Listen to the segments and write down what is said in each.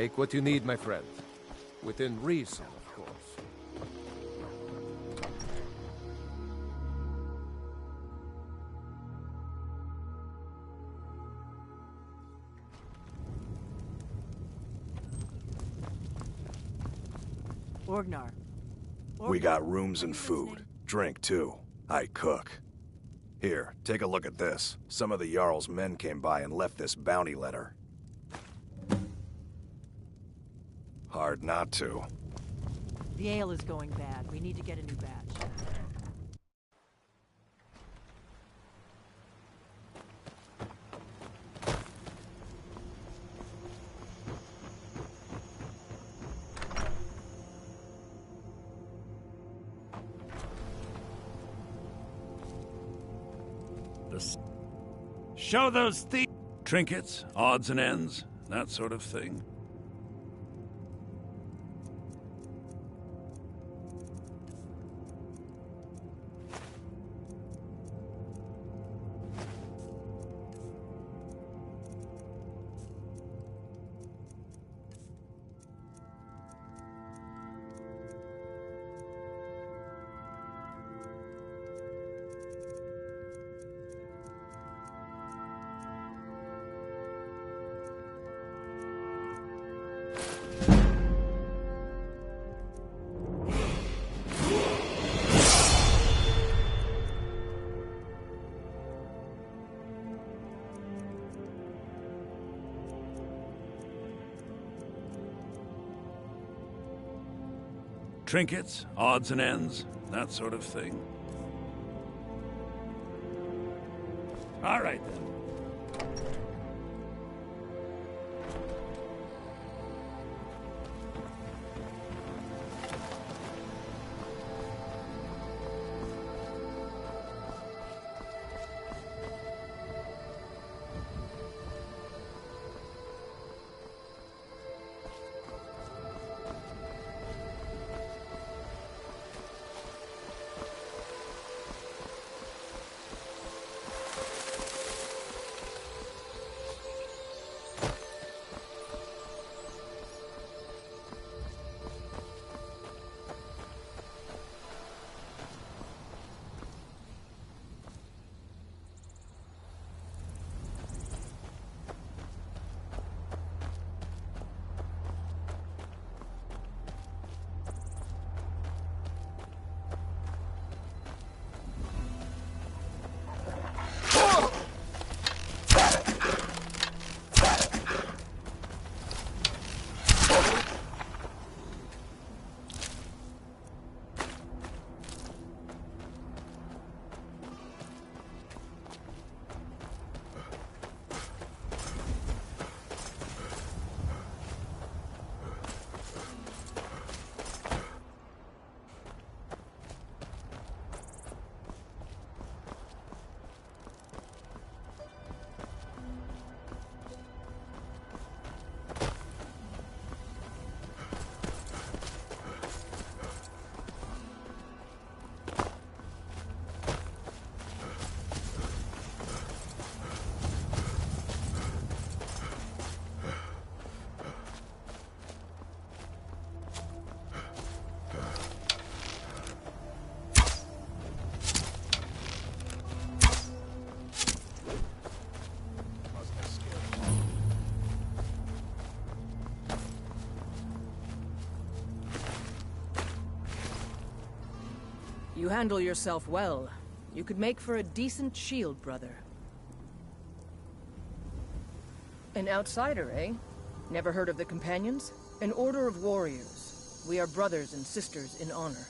Take what you need, my friend. Within reason, of course. Orgnar. We got rooms and food. Drink, too. I cook. Here, take a look at this. Some of the Jarl's men came by and left this bounty letter. Hard not to. The ale is going bad. We need to get a new batch. Show those thieves trinkets, odds and ends, that sort of thing. Trinkets, odds and ends, that sort of thing. All right, then. You handle yourself well. You could make for a decent shield, brother. An outsider, eh? Never heard of the Companions? An order of warriors. We are brothers and sisters in honor.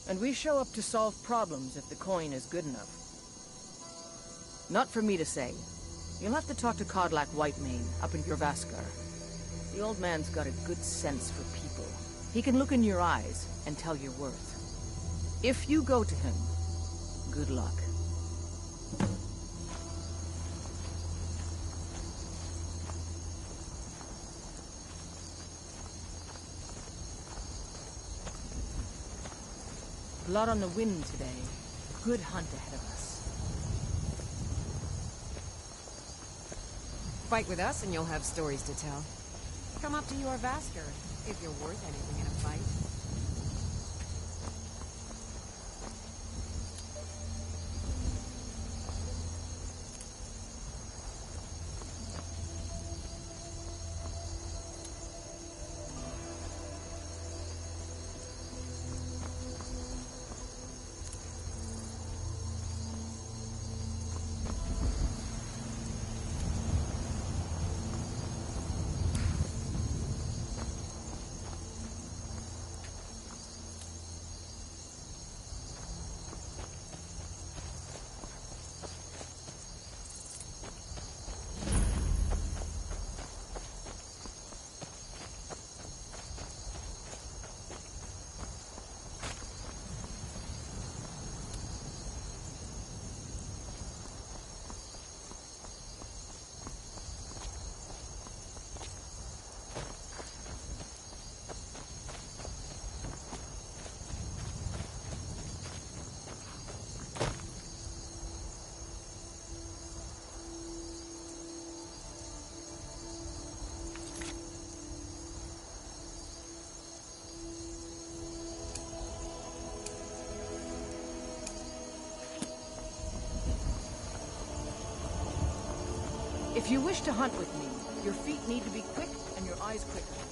And we show up to solve problems if the coin is good enough. Not for me to say. You'll have to talk to Kodlak Whitemane up in Jorvaskar. The old man's got a good sense for people. He can look in your eyes and tell your worth. If you go to him, good luck. Blood on the wind today. Good hunt ahead of us. Fight with us and you'll have stories to tell. Come up to your Vasker, if you're worth anything in a fight. If you wish to hunt with me, your feet need to be quick and your eyes quicker.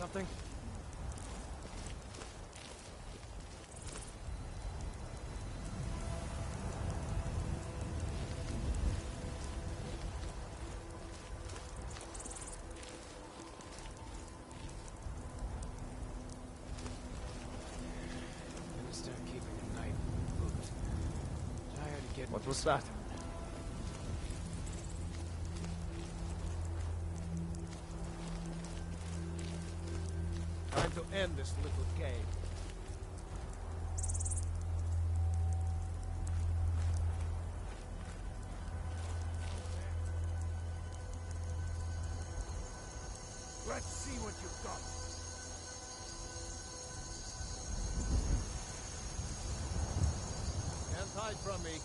something? Gonna start keeping a knife in the boot. Tired of getting... What was that? Time to end this little game. Let's see what you've got. Can't hide from me.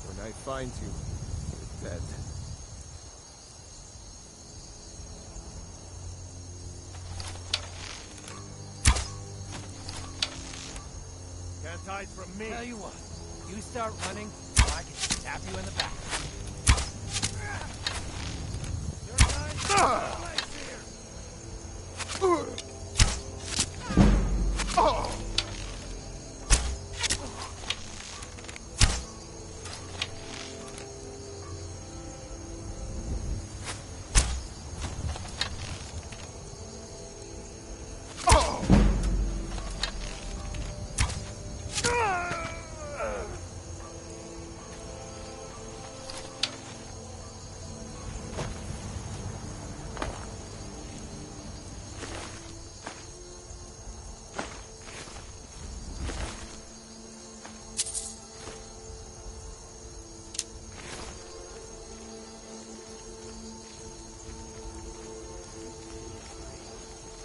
When I find you, you're dead. Can't hide from me. Tell you what, you start running, or I can stab you in the back.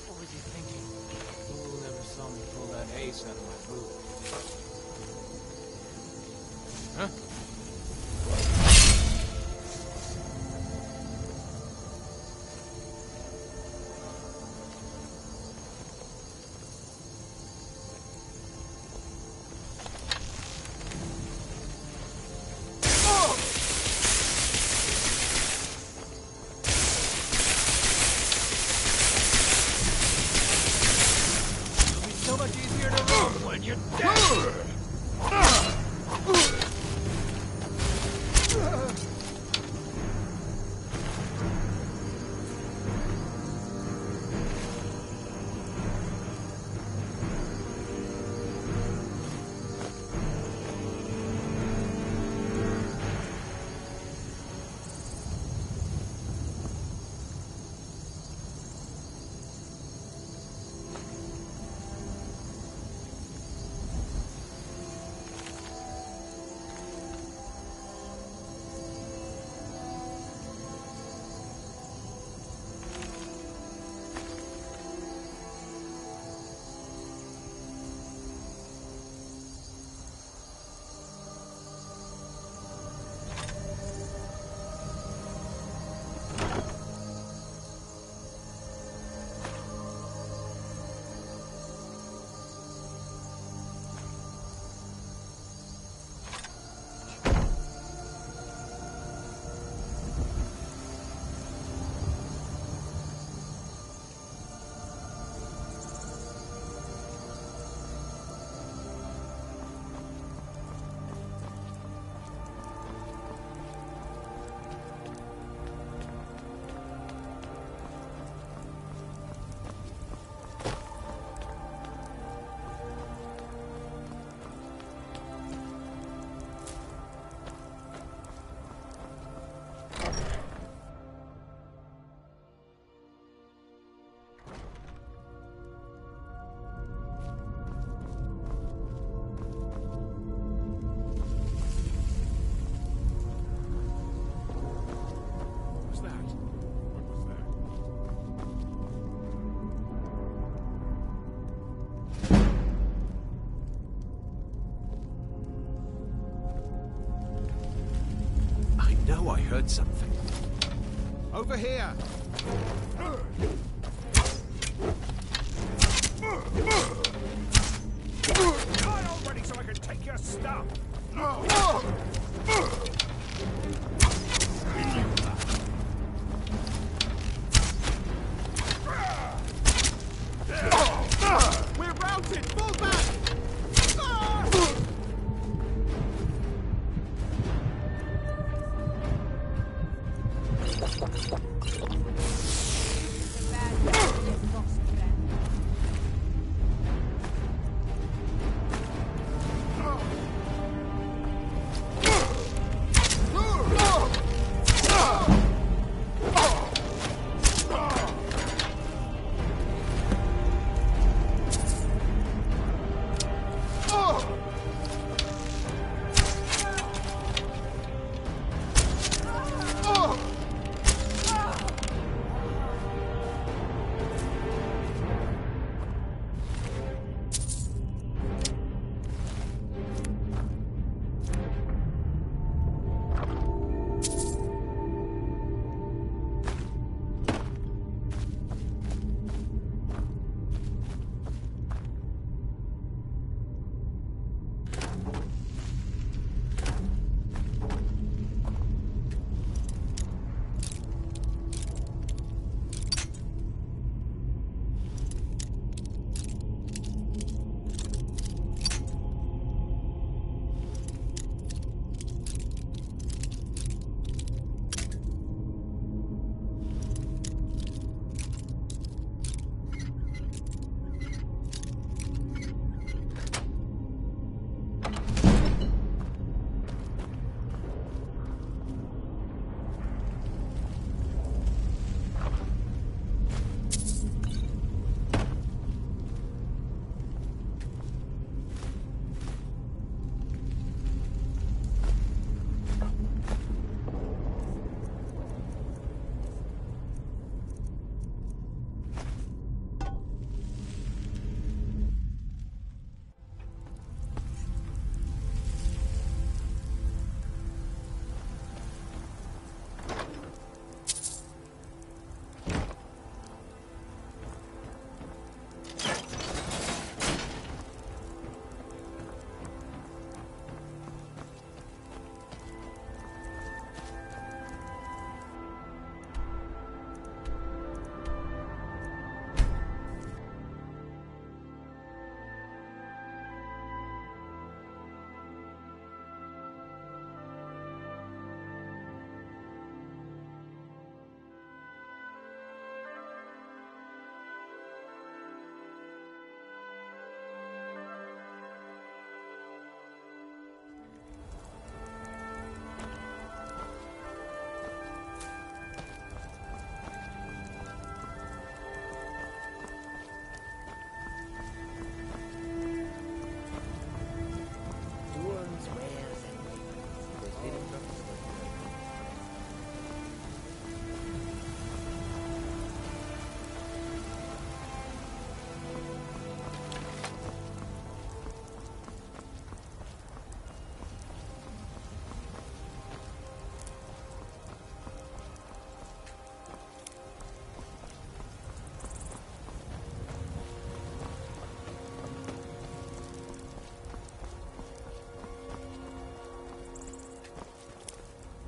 What was he thinking? Fool never saw me pull that ace out of my boot. Huh? So much easier to roll when you're dead. know I heard something. Over here! Die already so I can take your stuff! We're routed! Fall back!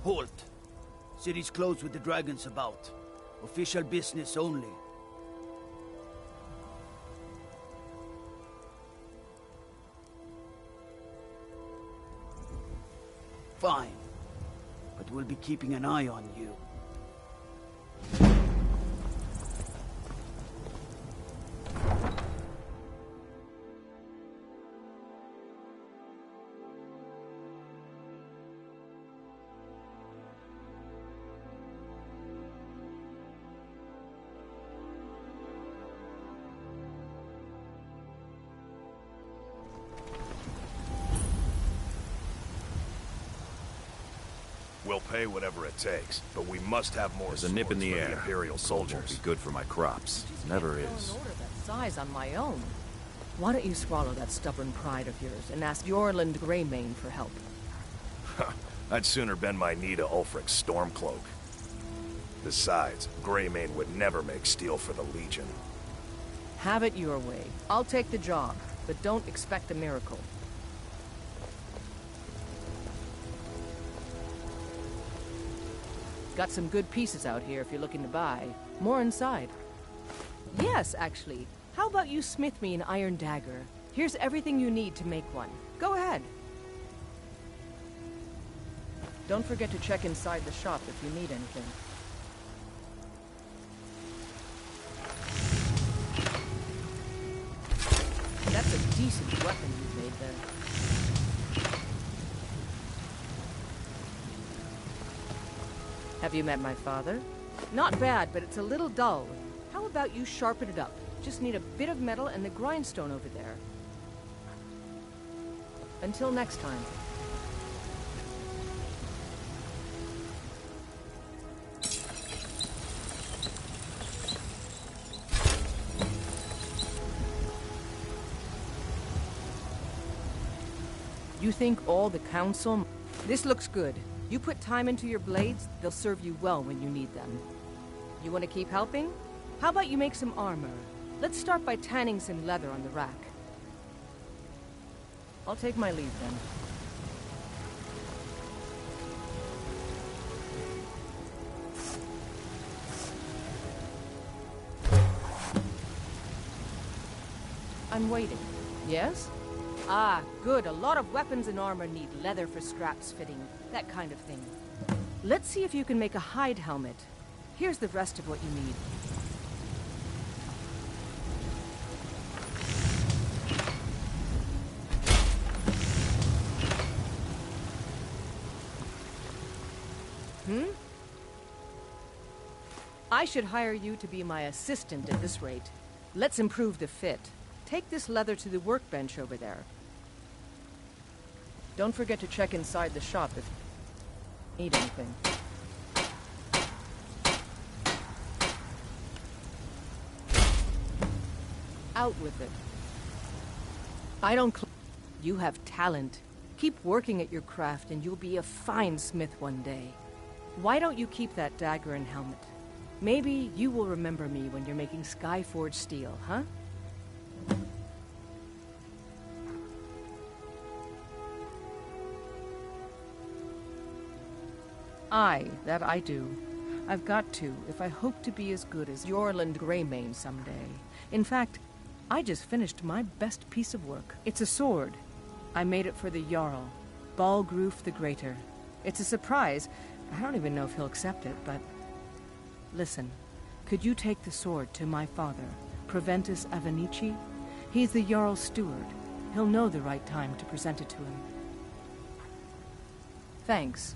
Halt! City's closed with the dragons about. Official business only. Fine. But we'll be keeping an eye on you. We'll pay whatever it takes, but we must have more There's a nip in the swords for air. Imperial soldiers. Won't be good for my crops. Never An is. order that size on my own. Why don't you swallow that stubborn pride of yours and ask Yorland Greymane for help? I'd sooner bend my knee to Ulfric's Stormcloak. Besides, Greymane would never make steel for the Legion. Have it your way. I'll take the job, but don't expect a miracle. Got some good pieces out here if you're looking to buy. More inside. Yes, actually. How about you smith me an iron dagger? Here's everything you need to make one. Go ahead. Don't forget to check inside the shop if you need anything. That's a decent weapon you've made there. Have you met my father? Not bad, but it's a little dull. How about you sharpen it up? Just need a bit of metal and the grindstone over there. Until next time. You think all the council... This looks good. You put time into your blades, they'll serve you well when you need them. You want to keep helping? How about you make some armor? Let's start by tanning some leather on the rack. I'll take my leave then. I'm waiting. Yes? Ah, good. A lot of weapons and armor need leather for straps fitting. That kind of thing. Let's see if you can make a hide helmet. Here's the rest of what you need. I should hire you to be my assistant at this rate. Let's improve the fit. Take this leather to the workbench over there. Don't forget to check inside the shop if you need anything. Out with it. I don't You have talent. Keep working at your craft and you'll be a fine smith one day. Why don't you keep that dagger and helmet? Maybe you will remember me when you're making Skyforged steel, huh? Aye, that I do. I've got to, if I hope to be as good as Yorland Greymane someday. In fact, I just finished my best piece of work. It's a sword. I made it for the Jarl, Balgruf the Greater. It's a surprise. I don't even know if he'll accept it, but... Listen, could you take the sword to my father, Proventus Avenici? He's the Jarl's steward. He'll know the right time to present it to him. Thanks.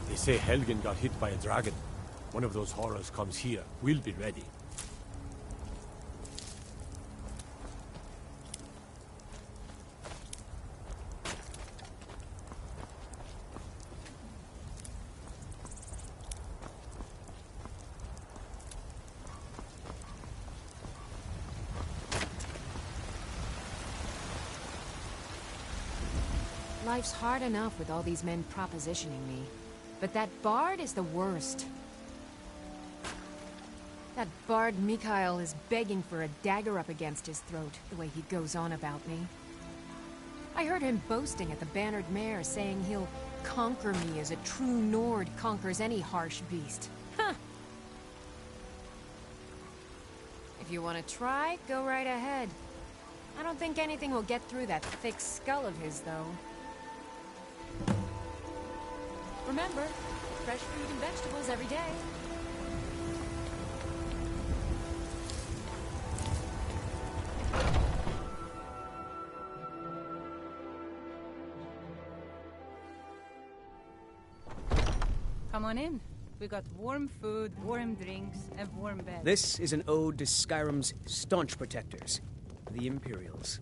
They say Helgen got hit by a dragon. One of those horrors comes here. We'll be ready. Life's hard enough with all these men propositioning me. But that bard is the worst. That bard Mikhail is begging for a dagger up against his throat, the way he goes on about me. I heard him boasting at the Bannered Mare, saying he'll conquer me as a true Nord conquers any harsh beast. Huh! If you want to try, go right ahead. I don't think anything will get through that thick skull of his, though. Remember, fresh fruit and vegetables every day. Come on in. We got warm food, warm drinks, and warm beds. This is an ode to Skyrim's staunch protectors, the Imperials.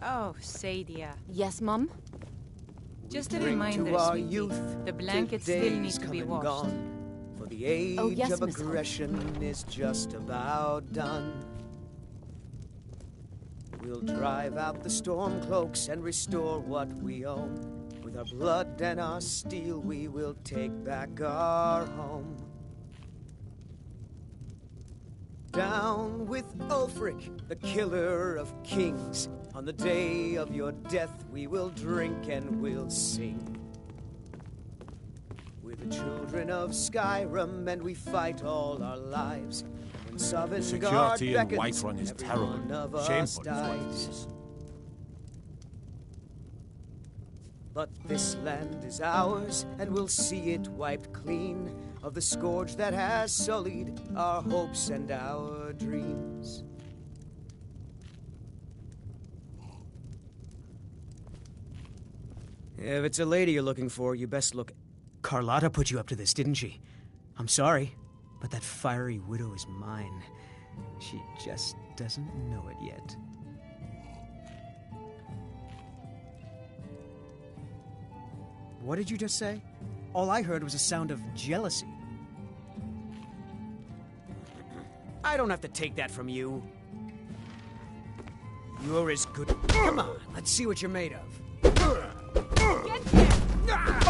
Oh, Sadia. Yes, Mum? Just a Drink reminder, to our sweetie. youth, The blankets till still need days to come be and washed. gone, for For the age Oh, yes, of Miss Holt. aggression is just about done. We'll drive out the storm cloaks and restore what we own. With our blood and our steel, we will take back our home. Down with Ulfric, the killer of kings. On the day of your death, we will drink and we'll sing. We're the children of Skyrim, and we fight all our lives. When Sovngarde Security in beckons, Whiterun is every terrible. one of us Shameful is what it dies. is. But this land is ours, and we'll see it wiped clean of the scourge that has sullied our hopes and our dreams. If it's a lady you're looking for, you best look. Carlotta put you up to this, didn't she? I'm sorry, but that fiery widow is mine. She just doesn't know it yet. What did you just say? All I heard was a sound of jealousy. I don't have to take that from you. You're as good. Come on, let's see what you're made of. Get here! Come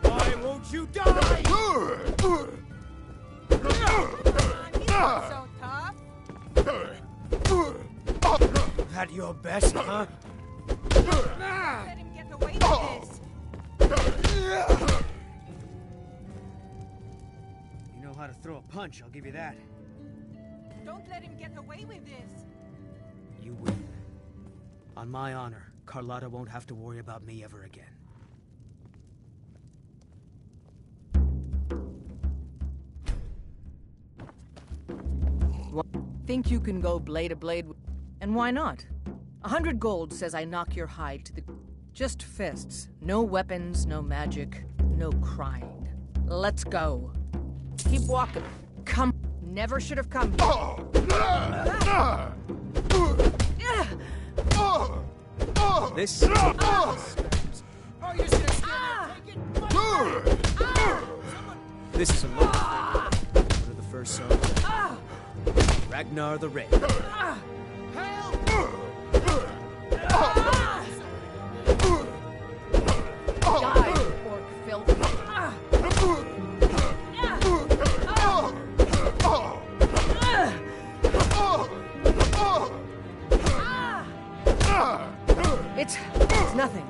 Why won't you die? so tough. At your best, huh? Let him get away with this. You know how to throw a punch, I'll give you that. Don't let him get away with this. You win. On my honor, Carlotta won't have to worry about me ever again. Think you can go blade to blade? And why not? 100 gold says I knock your hide to the... Just fists. No weapons, no magic, no crying. Let's go. Keep walking. Come. Never should have come. This... Oh, you're just gonna stand there and take it? This is a local thing. One of the first songs. Ragnar the Red. Die, orc filth. It's nothing.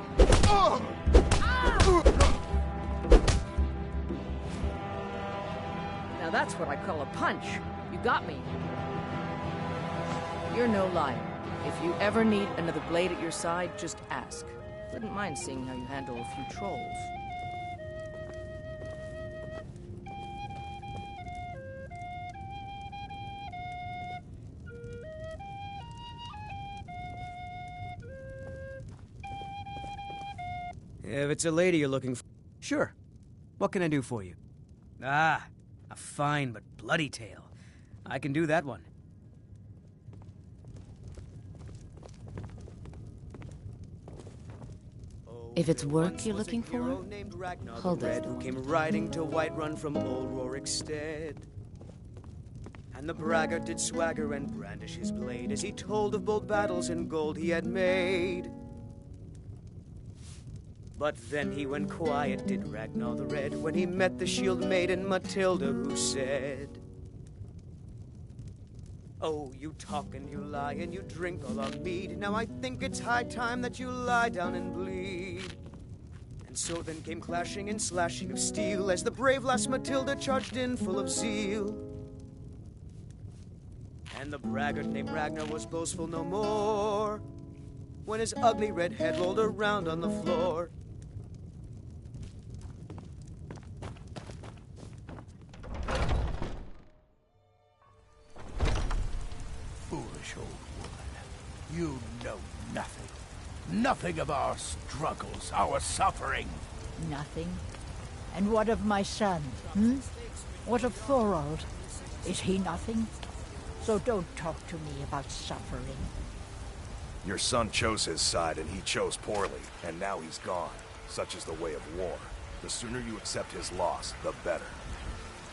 Now that's what I call a punch. You got me. You're no liar. If you ever need another blade at your side, just ask. Wouldn't mind seeing how you handle a few trolls. If it's a lady you're looking for... Sure. What can I do for you? Ah, a fine but bloody tale. I can do that one. If it's work you're looking for, hold Red, this. who came riding to Whiterun from old Rorikstead. And the braggart did swagger and brandish his blade as he told of bold battles and gold he had made. But then he went quiet, did Ragnar the Red, when he met the shield maiden Matilda, who said, "Oh, you talk and you lie and you drink all our mead. Now I think it's high time that you lie down and bleed." And so then came clashing and slashing of steel as the brave lass Matilda charged in full of zeal. And the braggart named Ragnar was boastful no more when his ugly red head rolled around on the floor. Foolish old woman. You know nothing. nothing of our struggles, our suffering. Nothing? And what of my son, hmm? What of Thorold? Is he nothing? So don't talk to me about suffering. Your son chose his side and he chose poorly, and now he's gone. Such is the way of war. The sooner you accept his loss, the better.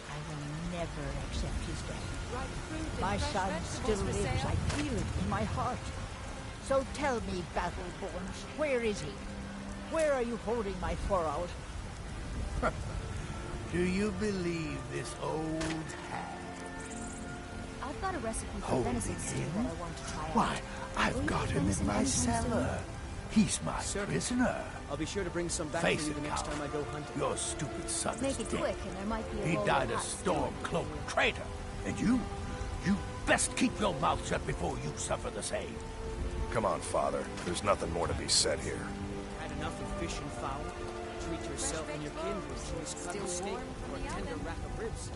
I will never accept his death. My son still lives. I feel it in my heart. So tell me, Battleborns, where is he? Where are you holding my Thorold? Do you believe this old hag? I've got a recipe for Holding venison stew him? that I want to try out. Why, I've got him in my cellar. He's my prisoner. I'll be sure to bring some back Face for you the it, next Cal. time I go hunting. Your stupid son Make is it dead. quick, and there might be a He bowl died of a hot storm-cloaked traitor. And you best keep your mouth shut before you suffer the same. Come on, Father. There's nothing more to be said here. Had enough of fish and fowl? Treat yourself and your kin to a choice cut of steak or a tender rack of ribs.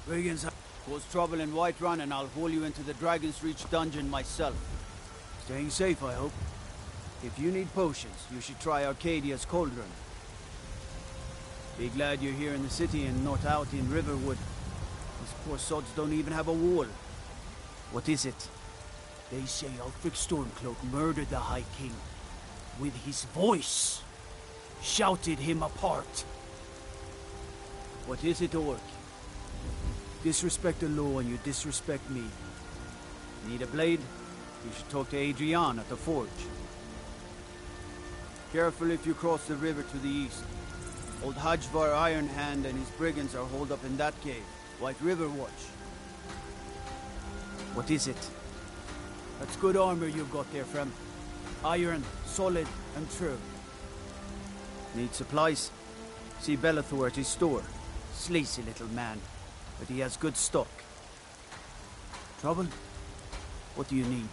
Brigands, cause trouble in Whiterun and I'll haul you into the Dragon's Reach dungeon myself. Staying safe, I hope. If you need potions, you should try Arcadia's Cauldron. Be glad you're here in the city and not out in Riverwood. These poor sods don't even have a wall. What is it? They say Ulfric Stormcloak murdered the High King. With his voice. Shouted him apart. What is it, Orc? Disrespect the law and you disrespect me. Need a blade? You should talk to Adrian at the forge. Careful if you cross the river to the east. Old Hajvar Ironhand and his brigands are holed up in that cave. White River Watch. What is it? That's good armor you've got there, friend. Iron, solid, and true. Need supplies? See Bellathor at his store. Sleazy little man, but he has good stock. Trouble? What do you need?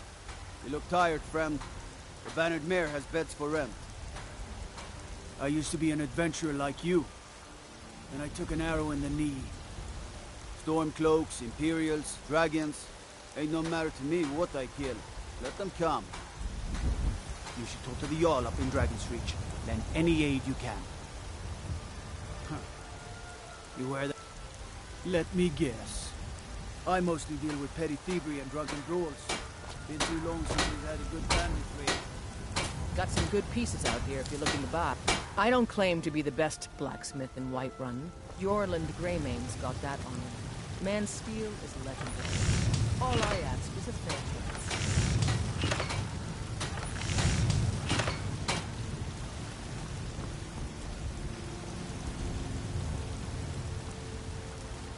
You look tired, friend. The Bannered Mare has beds for rent. I used to be an adventurer like you. Then I took an arrow in the knee. Stormcloaks, Imperials, dragons. Ain't no matter to me what I kill. Let them come. You should talk to the Jarl up in Dragon's Reach. Lend any aid you can. Huh. You wear that? Let me guess. I mostly deal with petty thievery and drunken brawls. Been too long since we've had a good family trade. Got some good pieces out here if you're looking to buy. I don't claim to be the best blacksmith in Whiterun. Jorland Greymane's got that on him. Man's steel is legendary. All I ask is a fair chance.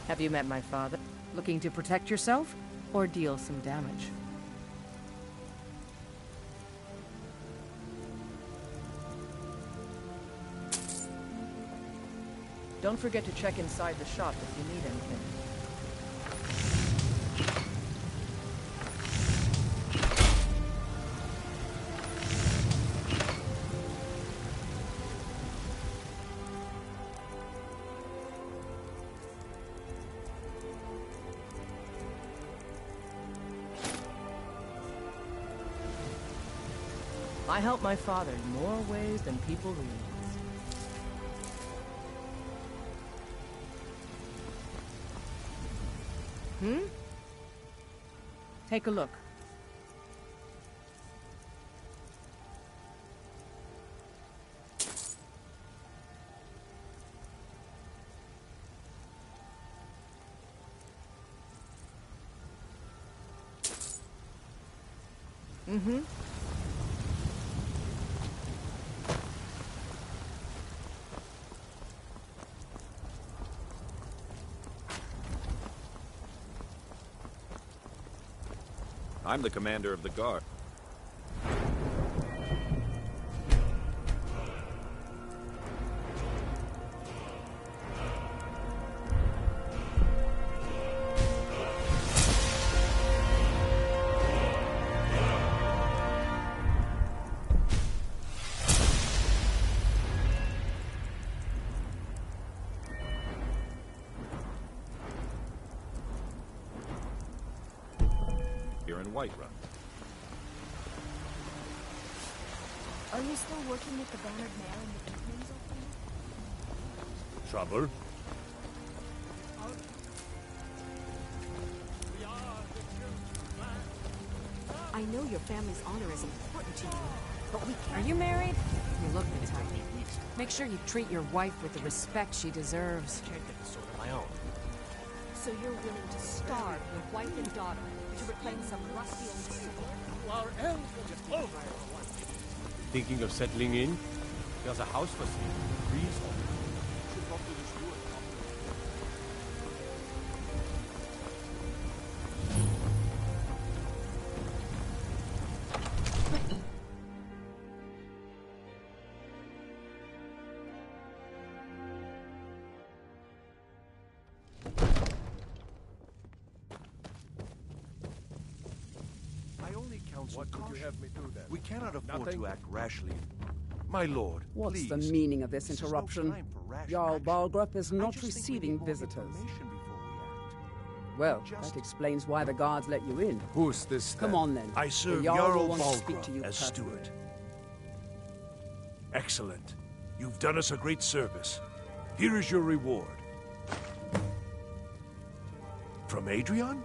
Have you met my father? Looking to protect yourself or deal some damage? Don't forget to check inside the shop if you need anything. I help my father in more ways than people realize. Take a look. I'm the commander of the guard. Whiterun. Are you still working at the Bannered Mare in the evenings, old friend? Trouble? I know your family's honor is important to you, but we can't... Are you married? You look the type. Make sure you treat your wife with the respect she deserves. I can't get the sword on my own. So you're willing to starve your wife and daughter to reclaim some rusty old sword? Our elves just over. Thinking of settling in? There's a house for sale. Trees. Should talk to the steward. What would you have me do then? We cannot afford Nothing? to act rashly. My lord, What's please. the meaning of this This is no interruption? time for rash Jarl action. Balgrup is I not just think we receiving need more visitors. information before we act. Well, that explains why the guards let you in. Who's this Come then? on then. I serve The Jarl Jarl wants to speak to Balgrup you as personally. steward. Excellent. You've done us a great service. Here is your reward. From Adrian?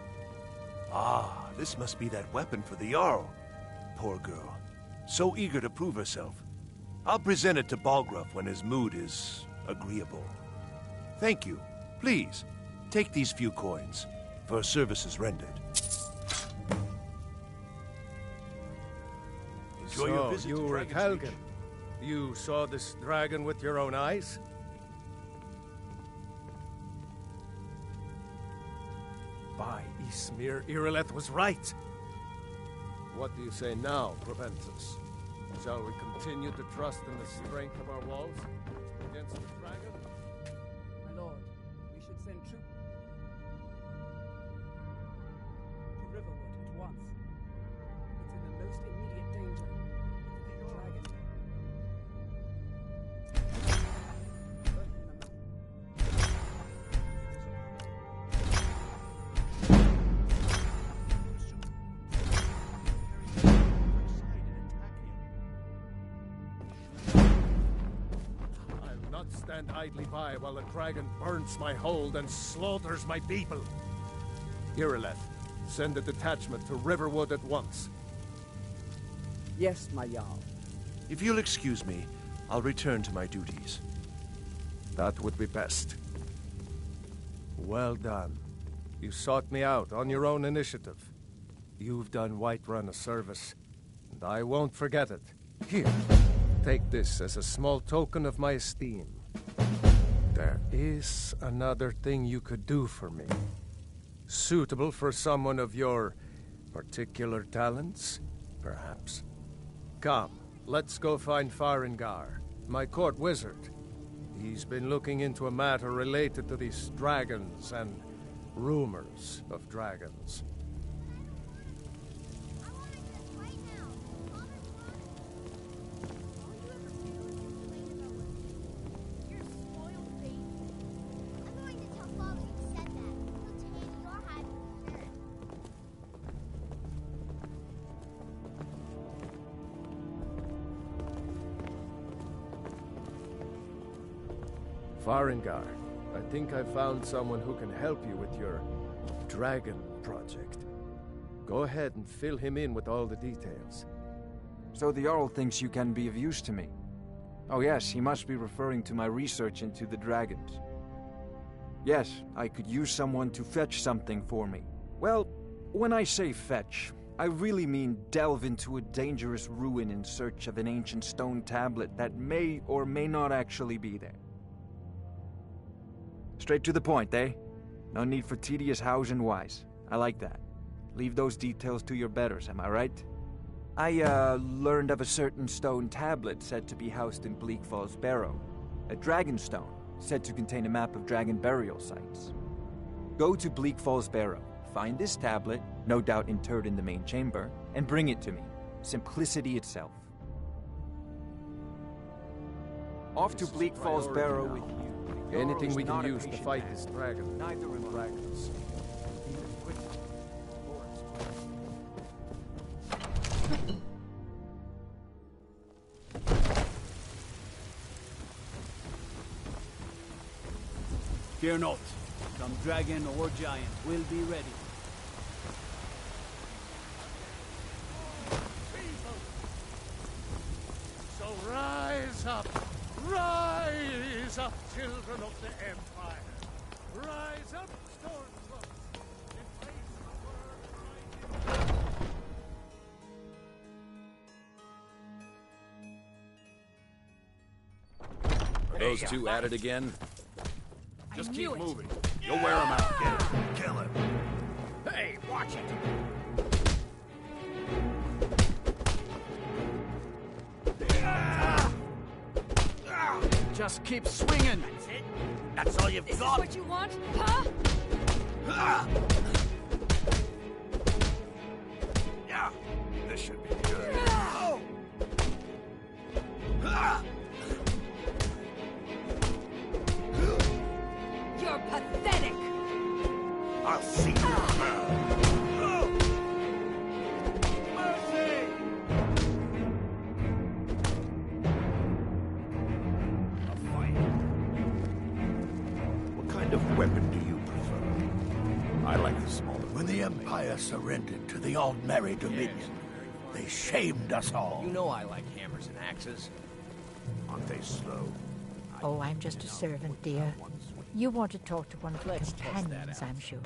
Ah, this must be that weapon for the Jarl. Poor girl. So eager to prove herself. I'll present it to Balgrup when his mood is agreeable. Thank you. Please, take these few coins for services rendered. Enjoy your visit you to were at Dragon's Helgen. Reach. You saw this dragon with your own eyes? By Ysmir, Irileth was right. What do you say now, Proventus? Shall we continue to trust in the strength of our walls against the dragon? My lord, we should send troops to Riverwood at once. It's in the most immediate danger. The dragon. I'll not stand idly by while the dragon burns my hold and slaughters my people. Irileth, send a detachment to Riverwood at once. Yes, my Jarl. If you'll excuse me, I'll return to my duties. That would be best. Well done. You sought me out on your own initiative. You've done Whiterun a service, and I won't forget it. Here, take this as a small token of my esteem. There is another thing you could do for me. Suitable for someone of your particular talents, perhaps. Come, let's go find Farengar, my court wizard. He's been looking into a matter related to these dragons and rumors of dragons. Farengar, I think I found someone who can help you with your dragon project. Go ahead and fill him in with all the details. So the Jarl thinks you can be of use to me. Oh yes, he must be referring to my research into the dragons. Yes, I could use someone to fetch something for me. Well, when I say fetch, I really mean delve into a dangerous ruin in search of an ancient stone tablet that may or may not actually be there. Straight to the point, eh? No need for tedious hows and whys. I like that. Leave those details to your betters, am I right? I, learned of a certain stone tablet said to be housed in Bleak Falls Barrow. A dragon stone, said to contain a map of dragon burial sites. Go to Bleak Falls Barrow, find this tablet, no doubt interred in the main chamber, and bring it to me. Simplicity itself. Off to Bleak Falls Barrow with you. Anything we can not a use to patient fight man. this dragon. Neither am I. Dragons. Fear not. Some dragon or giant will be ready. So rise up, children of the Empire. Rise up, stormcloaks, and face Are those two at it again? Just keep moving. You'll wear them out. Get him. Kill him. Hey, watch it! Just keep swinging. That's it? That's all you've Is got? this what you want, huh? Yeah, this should be good. You're pathetic! I'll see you. What kind of weapon do you prefer? I like the smaller. When the Empire surrendered to the Aldmeri Dominion, they shamed us all. You know I like hammers and axes. Aren't they slow? Oh, I'm just a servant, dear. You want to talk to one of your companions, I'm sure.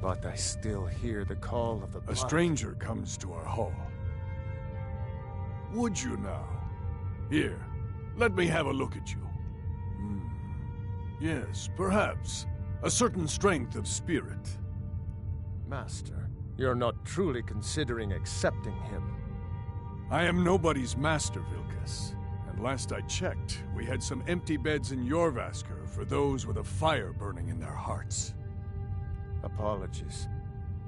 But I still hear the call of the A blood. stranger comes to our hall. Would you now? Here, let me have a look at you. Yes, perhaps. A certain strength of spirit. Master, you're not truly considering accepting him. I am nobody's master, Vilkas. And last I checked, we had some empty beds in Jorvaskr for those with a fire burning in their hearts. Apologies.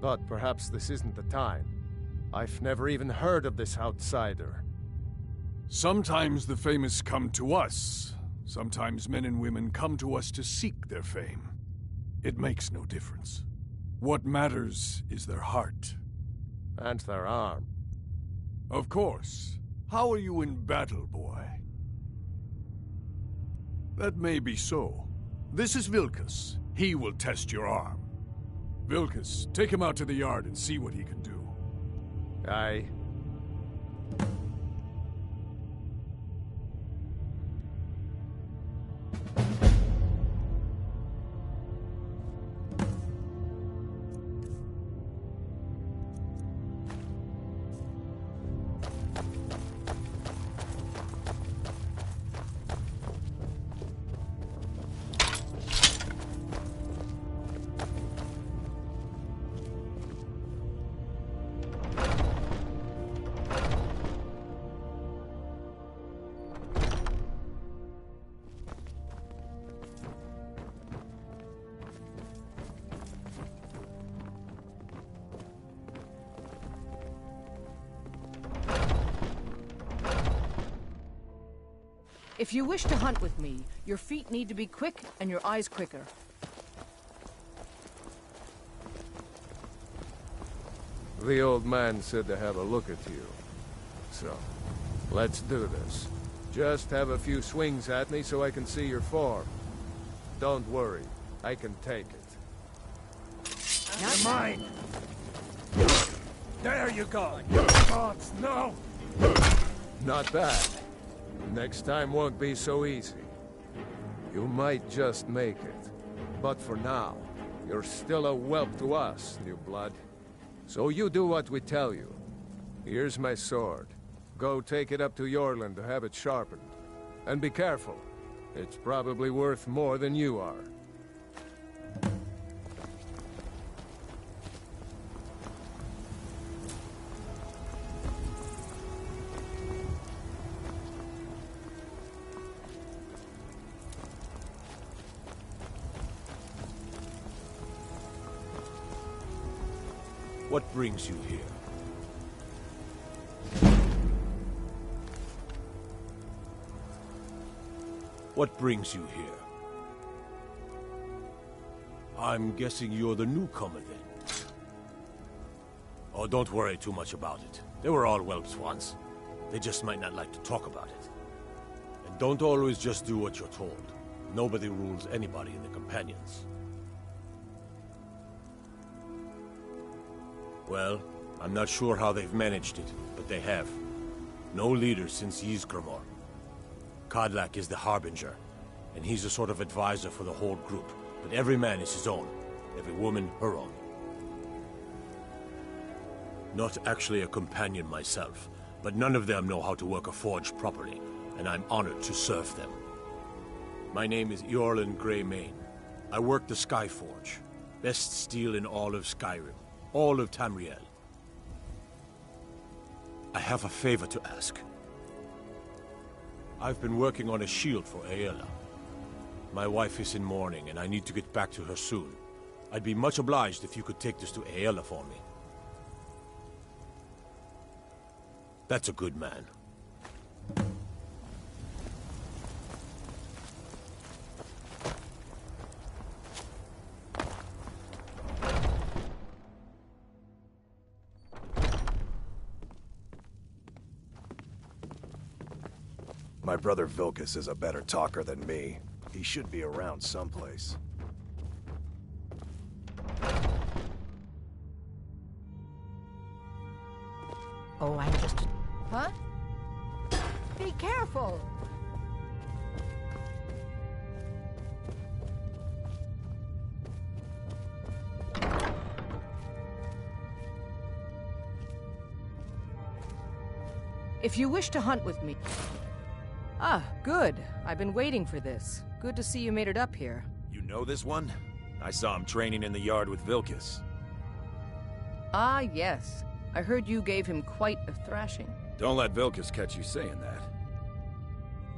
But perhaps this isn't the time. I've never even heard of this outsider. Sometimes the famous come to us. Sometimes men and women come to us to seek their fame. It makes no difference. What matters is their heart. And their arm. Of course. How are you in battle, boy? That may be so. This is Vilkas. He will test your arm. Vilkas, take him out to the yard and see what he can do. Aye. If you wish to hunt with me, your feet need to be quick and your eyes quicker. The old man said to have a look at you. So, let's do this. Just have a few swings at me so I can see your form. Don't worry, I can take it. Not mine. There you go. Gods, no. Not bad. Next time won't be so easy. You might just make it. But for now, you're still a whelp to us, new blood. So you do what we tell you. Here's my sword. Go take it up to Yorland to have it sharpened. And be careful. It's probably worth more than you are. What brings you here? What brings you here? I'm guessing you're the newcomer then. Oh, don't worry too much about it. They were all whelps once. They just might not like to talk about it. And don't always just do what you're told. Nobody rules anybody in the Companions. Well, I'm not sure how they've managed it, but they have. No leader since Ysgramor. Kodlak is the Harbinger, and he's a sort of advisor for the whole group. But every man is his own. Every woman, her own. Not actually a companion myself, but none of them know how to work a forge properly, and I'm honored to serve them. My name is Eorlin Greymane. I work the Skyforge. Best steel in all of Skyrim. All of Tamriel. I have a favor to ask. I've been working on a shield for Aela. My wife is in mourning, and I need to get back to her soon. I'd be much obliged if you could take this to Aela for me. That's a good man. My brother Vilkas is a better talker than me. He should be around someplace. Oh, I'm just... Huh? Be careful! If you wish to hunt with me... Ah, good. I've been waiting for this. Good to see you made it up here. You know this one? I saw him training in the yard with Vilkas. Ah, yes. I heard you gave him quite a thrashing. Don't let Vilkas catch you saying that.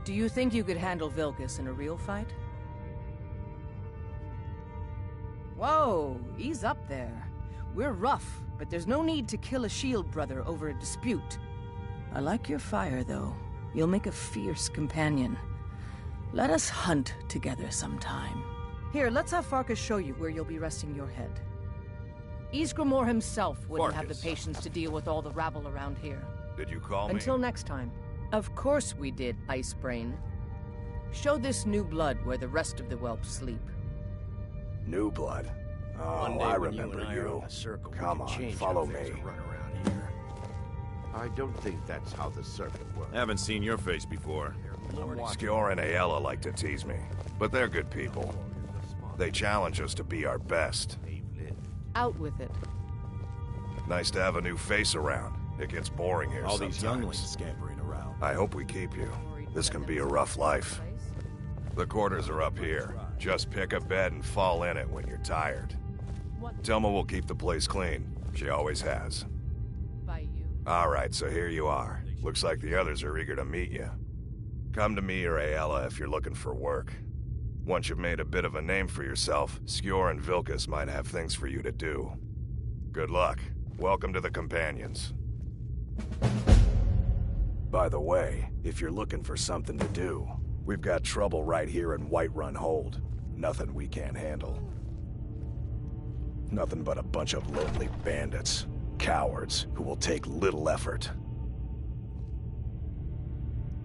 Do you think you could handle Vilkas in a real fight? Whoa, ease up there. We're rough, but there's no need to kill a shield brother over a dispute. I like your fire, though. You'll make a fierce companion. Let us hunt together sometime. Here, let's have Farkas show you where you'll be resting your head. Ysgramor himself wouldn't have the patience to deal with all the rabble around here. Did you call me? Until next time. Of course we did, Icebrain. Show this new blood where the rest of the whelps sleep. New blood? Oh, I remember you. Come on, follow me. I don't think that's how the circuit works. Haven't seen your face before. Skjor and Aela like to tease me, but they're good people. They challenge us to be our best. Out with it. Nice to have a new face around. It gets boring here All sometimes. these younglings scampering around. I hope we keep you. This can be a rough life. The quarters are up here. Just pick a bed and fall in it when you're tired. Telma will keep the place clean. She always has. All right, so here you are. Looks like the others are eager to meet you. Come to me or Aela if you're looking for work. Once you've made a bit of a name for yourself, Skjor and Vilkas might have things for you to do. Good luck. Welcome to the Companions. By the way, if you're looking for something to do, we've got trouble right here in Whiterun Hold. Nothing we can't handle. Nothing but a bunch of lonely bandits. Cowards who will take little effort.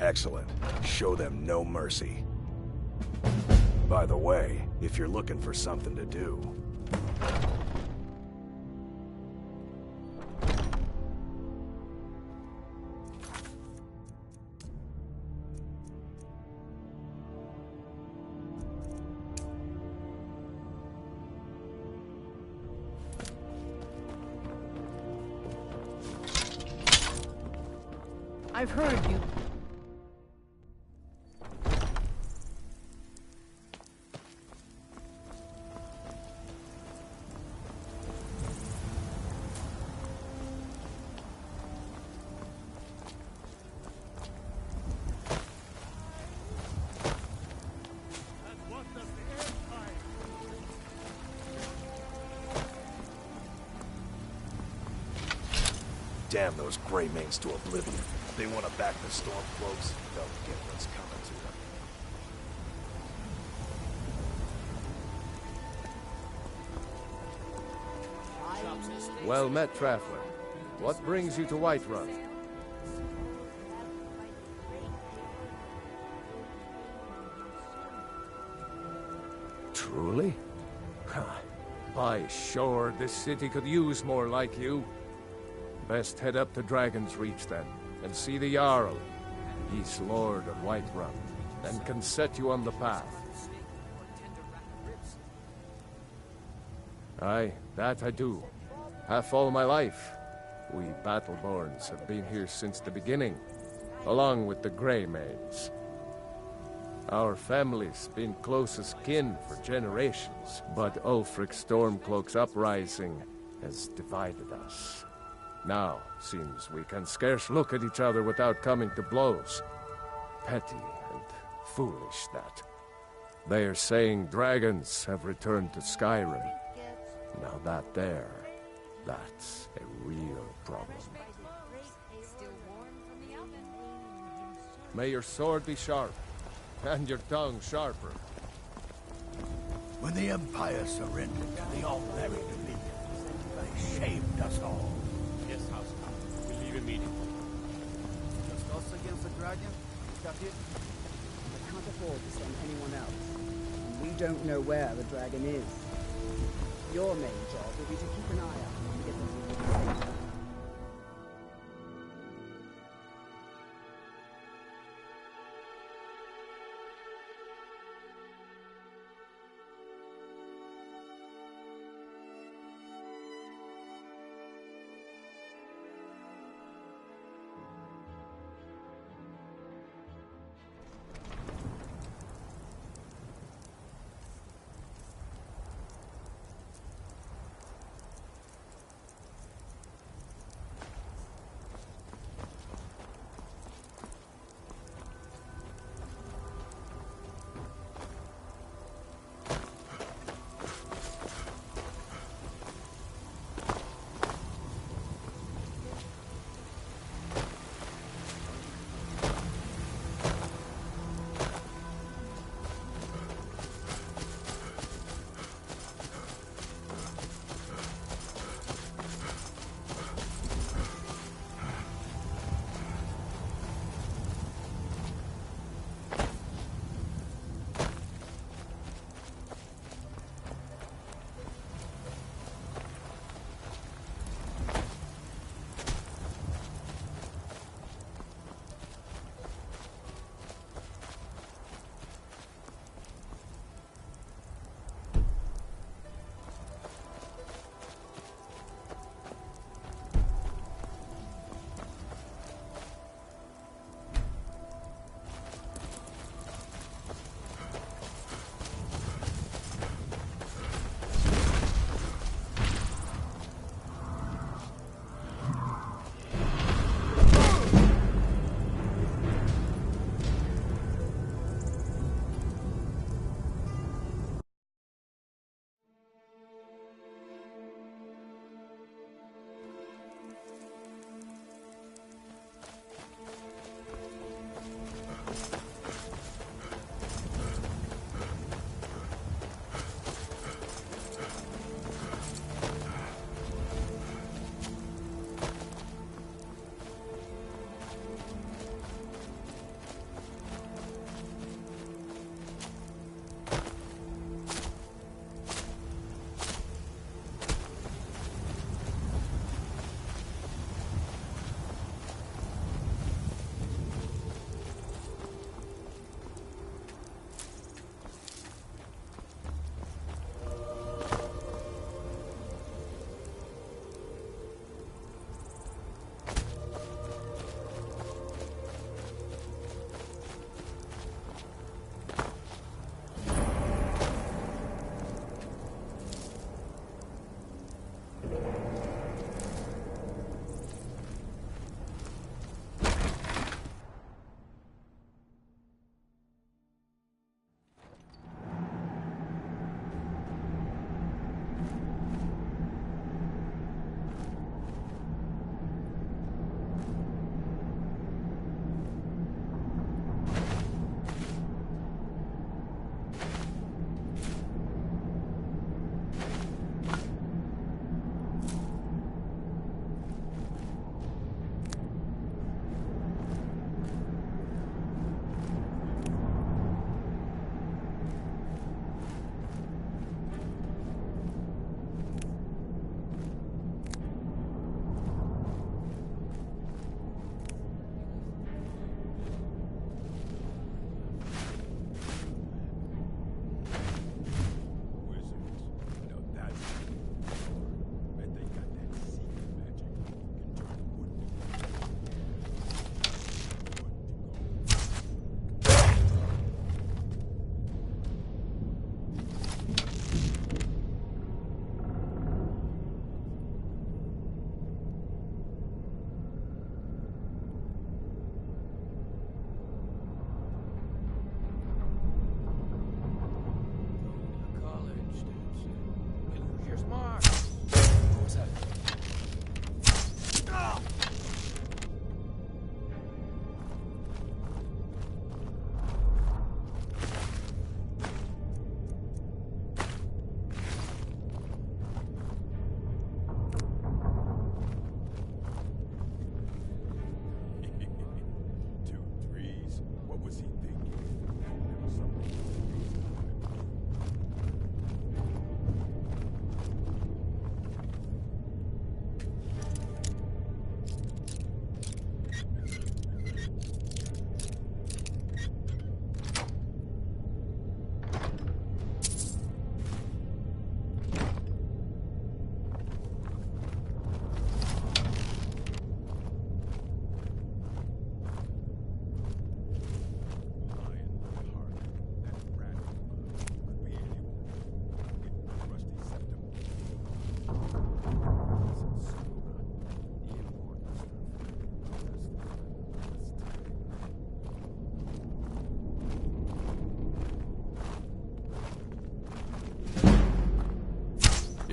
Excellent. Show them no mercy. By the way, if you're looking for something to do... I've heard you... Damn those Greymanes to oblivion. They want to back the Stormcloaks, they'll get what's coming to them. Well met, traveler. What brings you to Whiterun? Truly? By shore, this city could use more like you. Best head up to Dragon's Reach then, and see the Jarl. He's Lord of Whiterun, and can set you on the path. Aye, that I do. Half all my life. We Battleborns have been here since the beginning, along with the Grey Maids. Our family's been closest kin for generations, but Ulfric Stormcloak's uprising has divided us. Now, seems we can scarce look at each other without coming to blows. Petty and foolish, that. They are saying dragons have returned to Skyrim. Now that's a real problem. May your sword be sharp, and your tongue sharper. When the Empire surrendered to the All-Very Dominion, they shamed us all. Yes, Houseman. We leave immediately. Just us against the dragon? Is that it? I can't afford to send anyone else. And we don't know where the dragon is. Your main job will be to keep an eye out and get them to the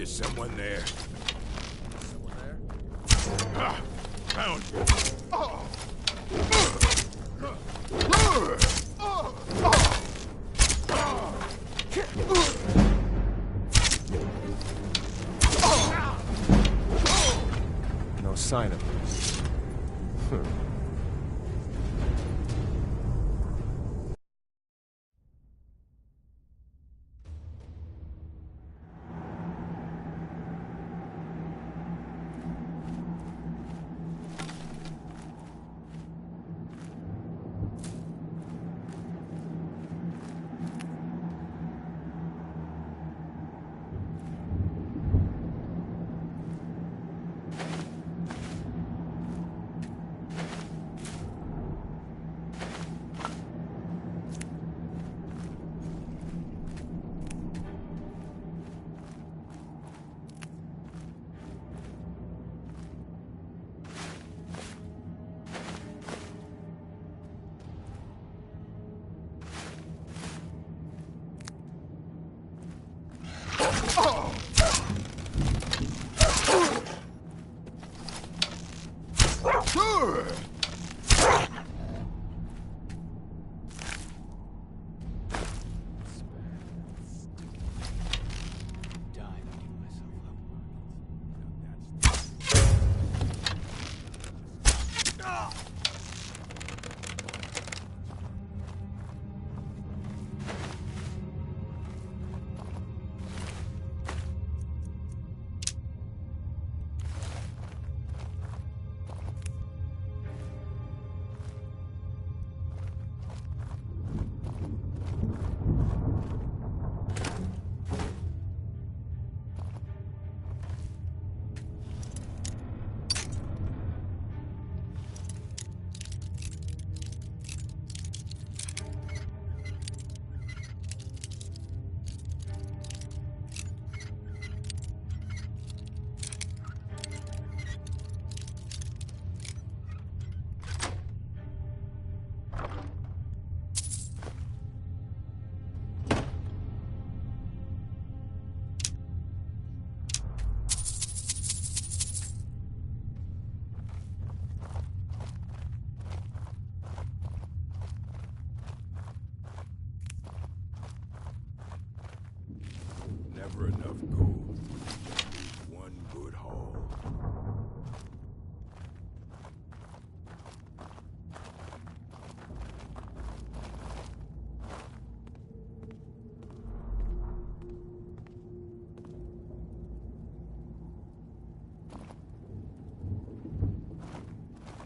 Is someone there? Someone there? Ah, found you. No sign of him. Never enough gold. One good haul.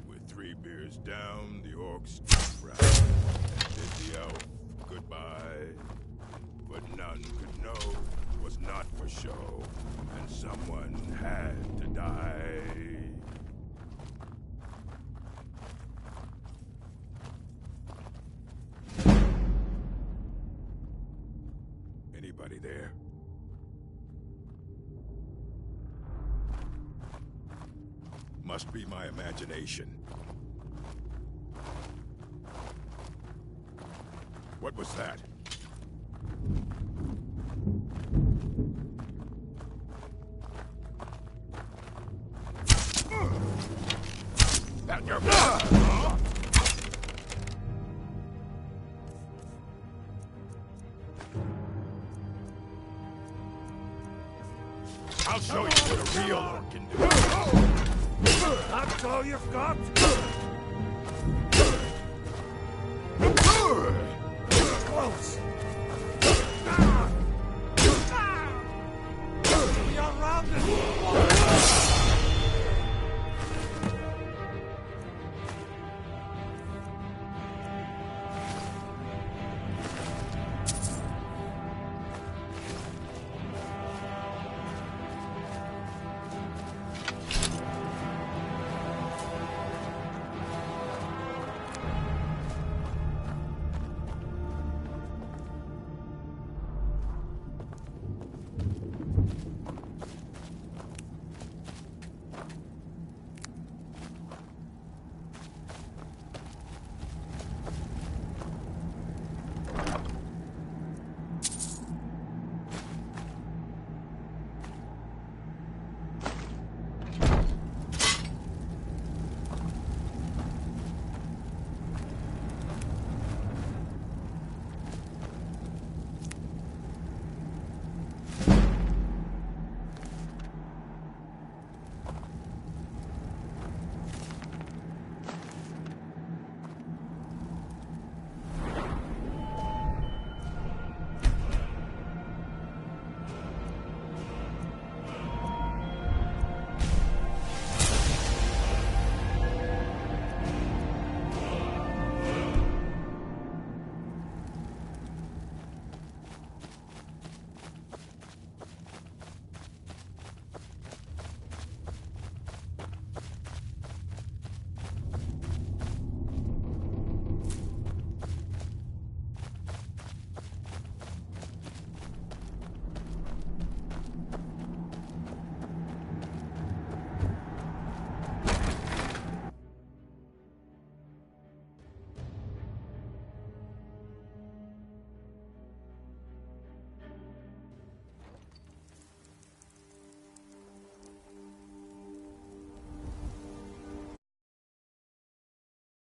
With 3 beers down, the orcs round and bid the elf goodbye. But none could know it was not for show, and someone had to die. Anybody there? Must be my imagination. What was that? That your I'll show you what a real orc can do. That's all you've got? Close.